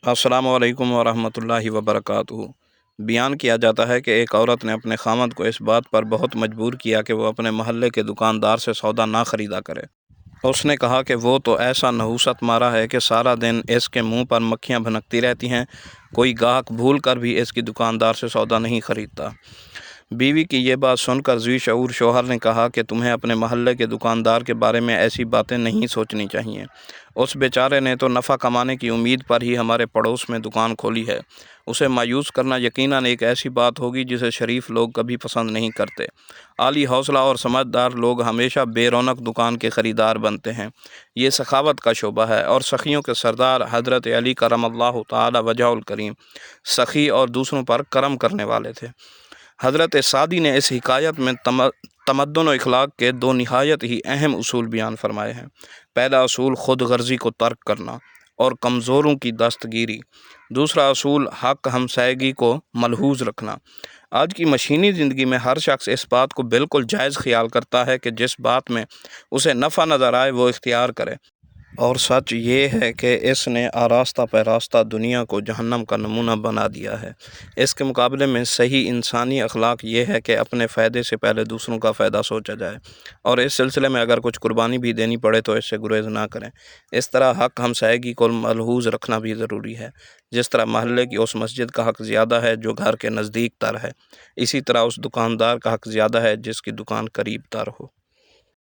السلام علیکم ورحمۃ اللہ وبرکاتہ۔ بیان کیا جاتا ہے کہ ایک عورت نے اپنے خاوند کو اس بات پر بہت مجبور کیا کہ وہ اپنے محلے کے دکاندار سے سودا نہ خریدا کرے۔ اس نے کہا کہ وہ تو ایسا نحوست مارا ہے کہ سارا دن اس کے منہ پر مکھیاں بھنکتی رہتی ہیں، کوئی گاہک بھول کر بھی اس کی دکاندار سے سودا نہیں خریدتا۔ بیوی کی یہ بات سن کر ذی شعور شوہر نے کہا کہ تمہیں اپنے محلے کے دکاندار کے بارے میں ایسی باتیں نہیں سوچنی چاہیے۔ اس بیچارے نے تو نفع کمانے کی امید پر ہی ہمارے پڑوس میں دکان کھولی ہے، اسے مایوس کرنا یقیناً ایک ایسی بات ہوگی جسے شریف لوگ کبھی پسند نہیں کرتے۔ عالی حوصلہ اور سمجھدار لوگ ہمیشہ بے رونق دکان کے خریدار بنتے ہیں۔ یہ سخاوت کا شعبہ ہے، اور سخیوں کے سردار حضرت علی کرم اللہ تعالی وجہ الکریم سخی اور دوسروں پر کرم کرنے والے تھے۔ حضرت سعدی نے اس حکایت میں تمدن و اخلاق کے دو نہایت ہی اہم اصول بیان فرمائے ہیں۔ پہلا اصول خود غرضی کو ترک کرنا اور کمزوروں کی دستگیری۔ دوسرا اصول حق ہمسائیگی کو ملحوظ رکھنا۔ آج کی مشینی زندگی میں ہر شخص اس بات کو بالکل جائز خیال کرتا ہے کہ جس بات میں اسے نفع نظر آئے وہ اختیار کرے، اور سچ یہ ہے کہ اس نے آراستہ پیراستہ دنیا کو جہنم کا نمونہ بنا دیا ہے۔ اس کے مقابلے میں صحیح انسانی اخلاق یہ ہے کہ اپنے فائدے سے پہلے دوسروں کا فائدہ سوچا جائے، اور اس سلسلے میں اگر کچھ قربانی بھی دینی پڑے تو اس سے گریز نہ کریں۔ اس طرح حق ہمسائیگی کو ملحوظ رکھنا بھی ضروری ہے۔ جس طرح محلے کی اس مسجد کا حق زیادہ ہے جو گھر کے نزدیک تر ہے، اسی طرح اس دکاندار کا حق زیادہ ہے جس کی دکان قریب تر ہو۔